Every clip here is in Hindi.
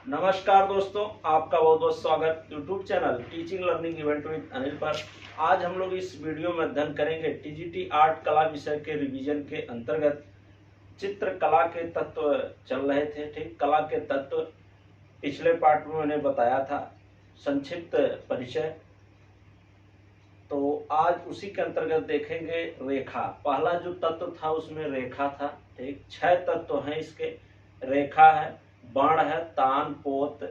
नमस्कार दोस्तों, आपका बहुत बहुत स्वागत YouTube channel teaching learning event with Anil पर। आज हम लोग इस वीडियो में अध्ययन करेंगे टीजीटी आर्ट कला विषय के रिवीजन के अंतर्गत चित्रकला के तत्व चल रहे थे। ठीक, कला के तत्व पिछले पार्ट में मैंने बताया था, संक्षिप्त परिचय। तो आज उसी के अंतर्गत देखेंगे रेखा। पहला जो तत्व था उसमें रेखा था। ठीक, 6 तत्व हैं इसके। रेखा है, बाण है, तान, पोत,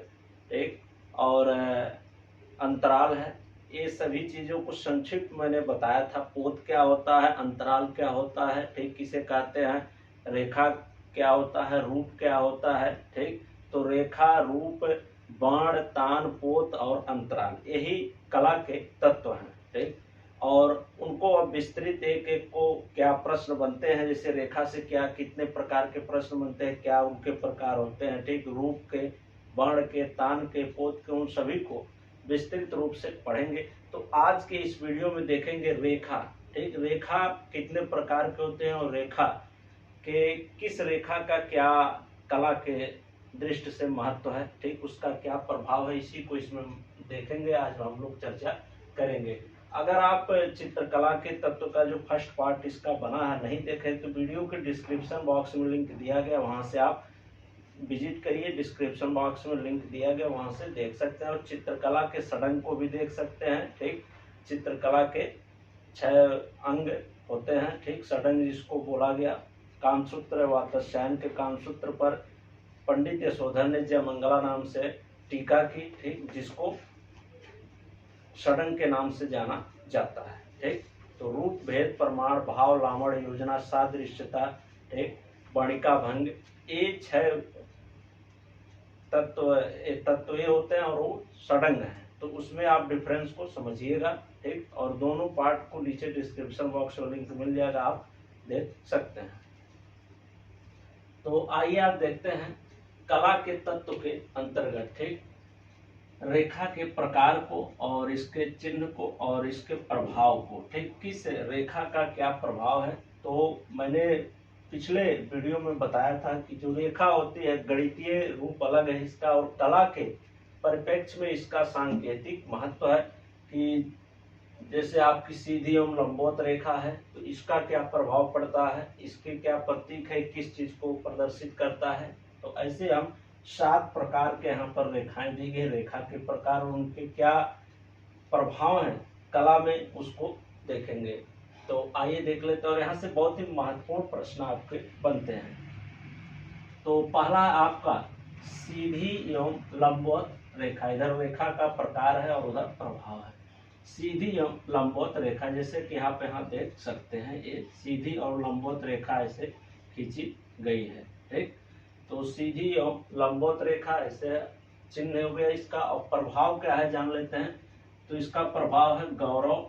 एक और अंतराल है। ये सभी चीजों को संक्षिप्त मैंने बताया था। पोत क्या होता है, अंतराल क्या होता है, ठीक, किसे कहते हैं, रेखा क्या होता है, रूप क्या होता है। ठीक, तो रेखा, रूप, बाण, तान, पोत और अंतराल, यही कला के तत्व हैं। ठीक, और उनको अब विस्तृत एक एक को क्या प्रश्न बनते हैं, जैसे रेखा से क्या कितने प्रकार के प्रश्न बनते हैं, क्या उनके प्रकार होते हैं। ठीक, रूप के, बाण के, तान के, पोत के, उन सभी को विस्तृत रूप से पढ़ेंगे। तो आज के इस वीडियो में देखेंगे रेखा। ठीक, रेखा कितने प्रकार के होते हैं और रेखा के किस रेखा का क्या कला के दृष्टि से महत्व है। ठीक, उसका क्या प्रभाव है, इसी को इसमें देखेंगे। आज हम लोग चर्चा करेंगे। अगर आप चित्रकला के तत्व का जो फर्स्ट पार्ट इसका बना है नहीं देखे तो वीडियो के डिस्क्रिप्शन बॉक्स में लिंक दिया गया, वहां से आप विजिट करिए। डिस्क्रिप्शन बॉक्स में लिंक दिया गया, वहां से देख सकते हैं और चित्रकला के षडंग को भी देख सकते हैं। ठीक, चित्रकला के 6 अंग होते हैं। ठीक, षडंग जिसको बोला गया, कामसूत्र, वातस्यायन के कामसूत्र पर पंडित यशोधर ने जयमंगला नाम से टीका की। ठीक, जिसको षडंग के नाम से जाना जाता है। ठीक, तो रूप, भेद, प्रमाण, भाव, लावण, योजना, सादृश्यता, ठीक, वर्णिका भंग, ये 6 तत्व ये होते हैं और वो षडंग है। तो उसमें आप डिफरेंस को समझिएगा। ठीक, और दोनों पार्ट को नीचे डिस्क्रिप्शन बॉक्स में लिंक मिल जाएगा, आप देख सकते हैं। तो आइए आप देखते हैं कला के तत्व के अंतर्गत। ठीक, रेखा के प्रकार को और इसके चिन्ह को और इसके प्रभाव को। ठीक, किस रेखा का क्या प्रभाव है। तो मैंने पिछले वीडियो में बताया था कि जो रेखा होती है, गणितीय रूप अलग है इसका और कला के परिप्रेक्ष्य में इसका सांकेतिक महत्व है। कि जैसे आपकी सीधी एवं लंबवत रेखा है तो इसका क्या प्रभाव पड़ता है, इसके क्या प्रतीक है, किस चीज को प्रदर्शित करता है। तो ऐसे हम 7 प्रकार के यहाँ पर रेखाएं दी गई, रेखा के प्रकार और उनके क्या प्रभाव हैं कला में, उसको देखेंगे। तो आइए देख लेते हैं। और यहाँ से बहुत ही महत्वपूर्ण प्रश्न आपके बनते हैं। तो पहला आपका सीधी एवं लंबवत रेखा। इधर रेखा का प्रकार है और उधर प्रभाव है। सीधी एवं लंबवत रेखा, जैसे कि आप यहाँ देख सकते हैं, ये सीधी और लंबवत रेखा ऐसे खींची गई है। ठीक, तो सीधी और लंबवत रेखा ऐसे चिन्ह हो गया इसका। और प्रभाव क्या है जान लेते हैं। तो इसका प्रभाव है गौरव,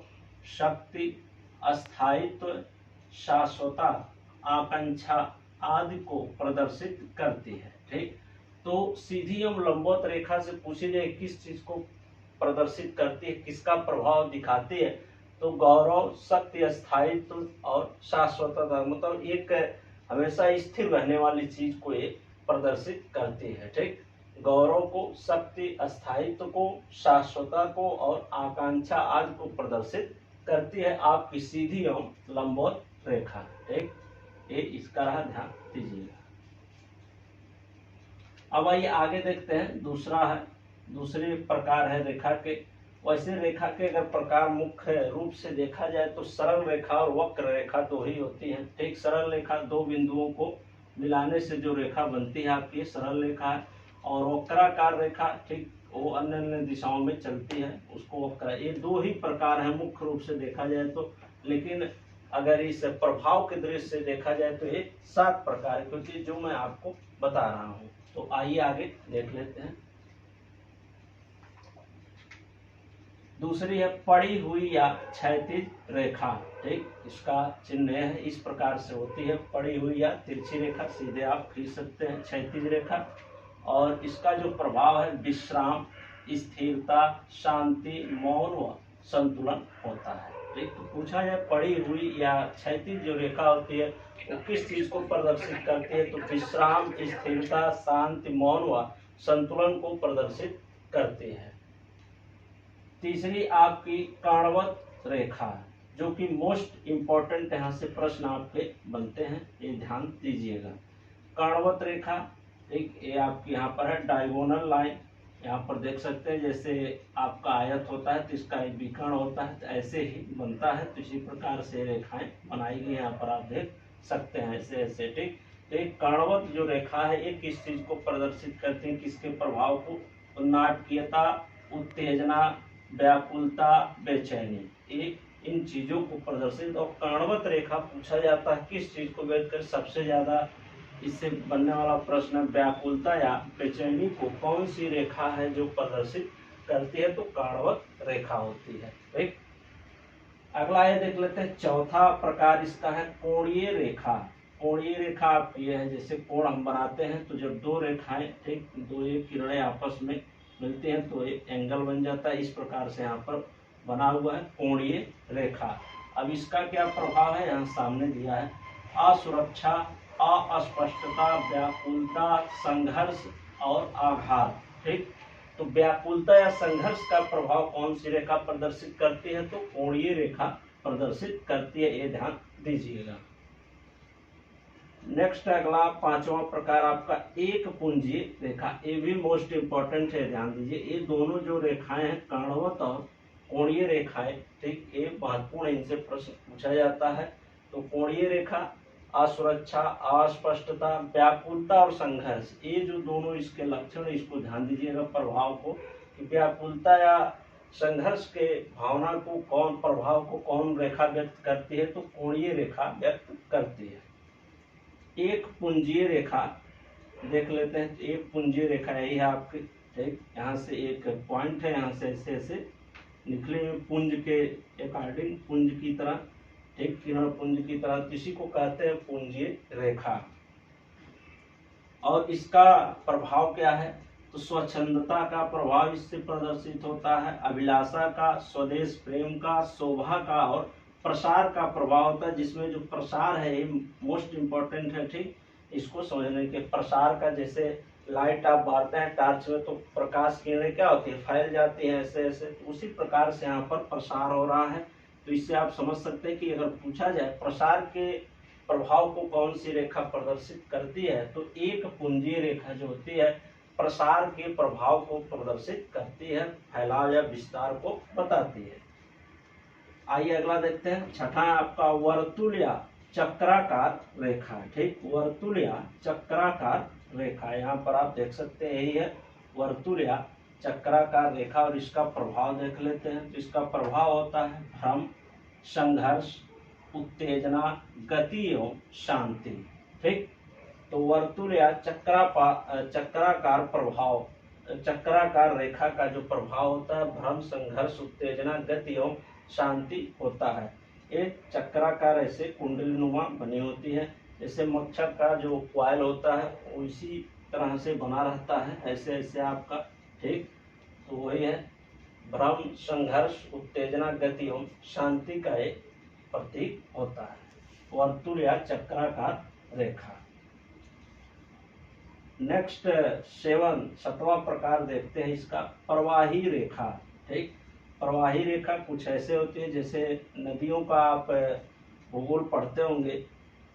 शक्ति, अस्थायित्व, शाश्वता, आकांक्षा आदि को प्रदर्शित करती है। ठीक, तो सीधी एवं लंबवत रेखा से पूछी जाए किस चीज को प्रदर्शित करती है, किसका प्रभाव दिखाती है, तो गौरव, शक्ति, अस्थायित्व और शाश्वतता, मतलब एक हमेशा स्थिर रहने वाली चीज को ये प्रदर्शित करती है। ठीक, गौरव को, शक्ति, अस्थायित्व को, शाश्वतता को और आकांक्षा आदि को प्रदर्शित करती है आपकी सीधी एवं लंबवत रेखा। ठीक, ये इसका रहा, ध्यान दीजिएगा। अब आइए आगे देखते हैं। दूसरे प्रकार है रेखा के। वैसे रेखा के अगर प्रकार मुख्य रूप से देखा जाए तो सरल रेखा और वक्र रेखा दो ही होती है। ठीक, सरल रेखा 2 बिंदुओं को मिलाने से जो रेखा बनती है आपकी सरल रेखा है। और वक्राकार रेखा, ठीक, वो अन्य अन्य दिशाओं में चलती है, उसको वक्र। ये 2 ही प्रकार है मुख्य रूप से देखा जाए तो। लेकिन अगर इस प्रभाव के दृष्टि से देखा जाए तो ये 7 प्रकार है, क्योंकि जो मैं आपको बता रहा हूँ। तो आइए आगे देख लेते हैं। दूसरी है पड़ी हुई या क्षैतिज रेखा। ठीक, इसका चिन्ह है, इस प्रकार से होती है, पड़ी हुई या तिरछी रेखा, सीधे आप खींच सकते हैं, क्षैतिज रेखा। और इसका जो प्रभाव है विश्राम, स्थिरता, शांति, मौन व संतुलन होता है। ठीक, तो पूछा जाए पड़ी हुई या क्षैतिज जो रेखा होती है वो किस चीज को प्रदर्शित करती है, तो विश्राम, स्थिरता, शांति, मौन व संतुलन को प्रदर्शित करती है। तीसरी आपकी कणवत रेखा, जो कि मोस्ट इम्पोर्टेंट यहाँ से प्रश्न आपके बनते हैं, ये ध्यान दीजिएगा। कणवत रेखा, एक ये आपकी यहाँ पर है डायगोनल लाइन, यहाँ पर देख सकते हैं जैसे आपका आयत होता है तो इसका एक विकर्ण होता है, तो ऐसे ही बनता है। तो इसी प्रकार से रेखाएं बनाई गई, यहाँ पर आप देख सकते हैं ऐसे ऐसे, ठीक। तो एक कणवत जो रेखा है ये किस चीज को प्रदर्शित करती है, किसके प्रभाव को, तो नाटकीयता, उत्तेजना, व्याकुलता, बेचैनी, ये इन चीजों को प्रदर्शित। और कणवत रेखा पूछा जाता है किस चीज को व्यक्त कर, सबसे ज्यादा इससे बनने वाला प्रश्न व्याकुलता या बेचैनी को कौन सी रेखा है जो प्रदर्शित करती है, तो कणवत रेखा होती है, ठीक। अगला ये देख लेते हैं, चौथा प्रकार इसका है कोणीय रेखा। कोणीय रेखा आप ये है, जैसे कोण हम बनाते हैं तो जब दो रेखाएं, ठीक, दो एक किरणें आपस में मिलती हैं तो एक एंगल बन जाता है, इस प्रकार से यहाँ पर बना हुआ है कोणीय रेखा। अब इसका क्या प्रभाव है, यहाँ सामने दिया है, असुरक्षा, अस्पष्टता, व्याकुलता, संघर्ष और आघात, ठीक। तो व्याकुलता या संघर्ष का प्रभाव कौन सी रेखा प्रदर्शित करती है, तो कोणीय रेखा प्रदर्शित करती है, ये ध्यान दीजिएगा। नेक्स्ट अगला पांचवा प्रकार आपका एक पुंजीय रेखा, ये भी मोस्ट इंपॉर्टेंट है, ध्यान दीजिए। ये दोनों जो रेखाएं हैं कणवत और कोणीय रेखाएं, ठीक, ये महत्वपूर्ण, इनसे प्रश्न पूछा जाता है। तो कोणीय रेखा असुरक्षा, अस्पष्टता, व्याकुलता और संघर्ष, ये जो दोनों इसके लक्षण, इसको ध्यान दीजिएगा प्रभाव को, कि व्याकुलता या संघर्ष के भावना को कौन, प्रभाव को कौन रेखा व्यक्त करती है, तो कोणीय रेखा व्यक्त करती है। एक पुंजीय रेखा देख लेते हैं, एक पुंजीय रेखा यही है आपकी, ठीक। यहाँ से एक पॉइंट है, यहाँ से ऐसे ऐसे निकले हुए पुंज के अकॉर्डिंग, पुंज की तरह, एक किरण पुंज की तरह, इसी को कहते हैं पुंजीय रेखा। और इसका प्रभाव क्या है, तो स्वच्छंदता का प्रभाव इससे प्रदर्शित होता है, अभिलाषा का, स्वदेश प्रेम का, शोभा का और प्रसार का प्रभाव होता है, जिसमें जो प्रसार है ये मोस्ट इम्पोर्टेंट है, ठीक। इसको समझने के, प्रसार का, जैसे लाइट आप बारते हैं टार्च में तो प्रकाश किरणें क्या होती है, फैल जाती है ऐसे ऐसे, तो उसी प्रकार से यहाँ पर प्रसार हो रहा है। तो इससे आप समझ सकते हैं कि अगर पूछा जाए प्रसार के प्रभाव को कौन सी रेखा प्रदर्शित करती है, तो एक पुंजीय रेखा जो होती है प्रसार के प्रभाव को प्रदर्शित करती है, फैलाव या विस्तार को बताती है। आइए अगला देखते हैं, छठा आपका वर्तुल या चक्राकार रेखा, ठीक। वर्तुल या चक्राकार रेखा, यहाँ पर आप देख सकते हैं यही है वर्तुल या चक्राकार रेखा। और इसका प्रभाव देख लेते हैं, तो इसका प्रभाव होता है भ्रम, संघर्ष, उत्तेजना, गति एवं शांति, ठीक। तो वर्तुल या चक्राकार प्रभाव, चक्राकार रेखा का जो प्रभाव होता है भ्रम, संघर्ष, उत्तेजना, गति एवं शांति होता है। ये चक्राकार ऐसे कुंडलीनुमा बनी होती है, जैसे मच्छर का जो कॉइल होता है वो इसी तरह से बना रहता है, ऐसे ऐसे आपका, ठीक। तो वही है भ्रम, संघर्ष, उत्तेजना, गति एवं शांति का एक प्रतीक होता है वर्तुल या चक्राकार रेखा। नेक्स्ट सातवां प्रकार देखते हैं इसका, प्रवाही रेखा, ठीक। प्रवाही रेखा कुछ ऐसे होती है, जैसे नदियों का आप भूगोल पढ़ते होंगे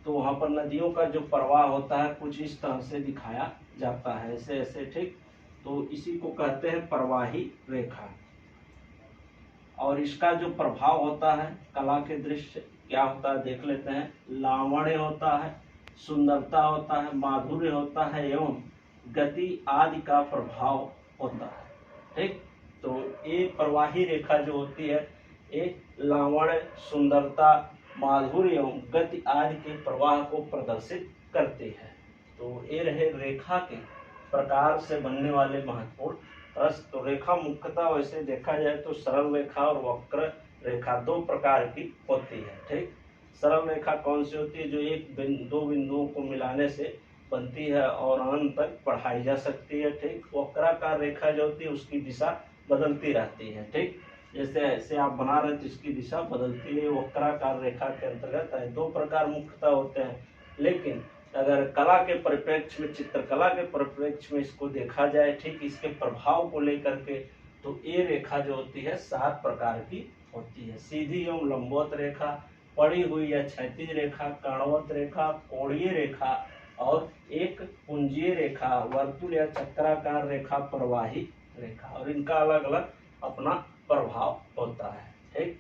तो वहाँ पर नदियों का जो प्रवाह होता है कुछ इस तरह से दिखाया जाता है, ऐसे ऐसे, ठीक। तो इसी को कहते हैं प्रवाही रेखा। और इसका जो प्रभाव होता है कला के दृश्य क्या होता है देख लेते हैं, लावण्य होता है, सुंदरता होता है, माधुर्य होता है एवं गति आदि का प्रभाव होता है, ठीक। तो ये प्रवाही रेखा जो होती है ये लावण्य, सुंदरता, माधुर्य एवं गति आदि के प्रवाह को प्रदर्शित करती है। तो ये रहे रेखा के प्रकार से बनने वाले महत्वपूर्ण प्रश्न। तो रेखा मुख्यतः वैसे देखा जाए तो सरल रेखा और वक्र रेखा दो प्रकार की होती है, ठीक। सरल रेखा कौन सी होती है, जो दो बिंदुओं को मिलाने से बनती है और अंत तक बढ़ाई जा सकती है, ठीक। वक्राकार रेखा जो होती है उसकी दिशा बदलती रहती है, ठीक। जैसे ऐसे आप बना रहे तो इसकी दिशा बदलती है, वक्राकार रेखा के अंतर्गत है। दो प्रकार मुख्यतः होते हैं, लेकिन अगर कला के परिप्रेक्ष्य में, चित्रकला के परिप्रेक्ष्य में इसको देखा जाए, ठीक इसके प्रभाव को लेकर के, तो ये रेखा जो होती है 7 प्रकार की होती है। सीधी एवं लंबवत रेखा, पड़ी हुई या क्षैतिज रेखा, कणवत रेखा, कोणीय रेखा और एक पुंजीय रेखा, वर्तुल या चक्राकार रेखा, प्रवाही रेखा, और इनका अलग अलग अपना प्रभाव होता है। ठीक,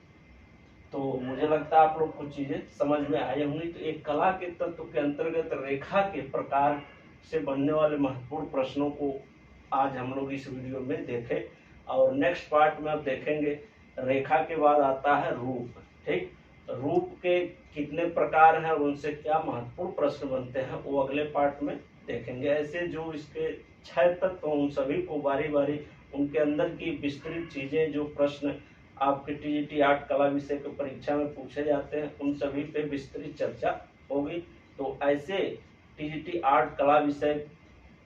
तो मुझे लगता है आप लोग कुछ चीजें समझ में आई होंगी। तो एक कला के तत्व के अंतर्गत रेखा के प्रकार से बनने वाले महत्वपूर्ण प्रश्नों को आज हम लोग इस वीडियो में देखे, और नेक्स्ट पार्ट में अब देखेंगे रेखा के बाद आता है रूप। ठीक, रूप के कितने प्रकार हैं और उनसे क्या महत्वपूर्ण प्रश्न बनते हैं वो अगले पार्ट में देखेंगे। ऐसे जो इसके 6 तत्व उन सभी को बारी बारी उनके अंदर की विस्तृत चीजें, जो प्रश्न आपके टीजीटी आर्ट कला विषय के परीक्षा में पूछे जाते हैं, उन सभी पे विस्तृत चर्चा होगी। तो ऐसे टीजीटी आर्ट कला विषय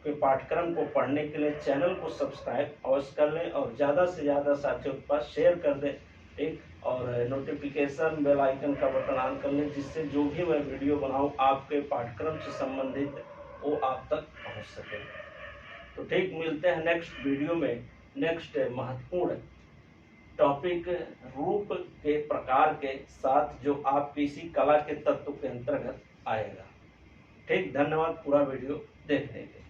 के पाठ्यक्रम को पढ़ने के लिए चैनल को सब्सक्राइब अवश्य कर लें और ज़्यादा से ज़्यादा साथियों के पास शेयर कर दें। ठीक, और नोटिफिकेशन बेल आइकन का बटन ऑन कर लें, जिससे जो भी मैं वीडियो बनाऊं आपके पाठ्यक्रम से संबंधित वो आप तक पहुंच सके। तो ठीक, मिलते हैं नेक्स्ट वीडियो में नेक्स्ट महत्वपूर्ण टॉपिक रूप के प्रकार के साथ, जो आप किसी कला के तत्व के अंतर्गत आएगा। ठीक, धन्यवाद पूरा वीडियो देखने के लिए।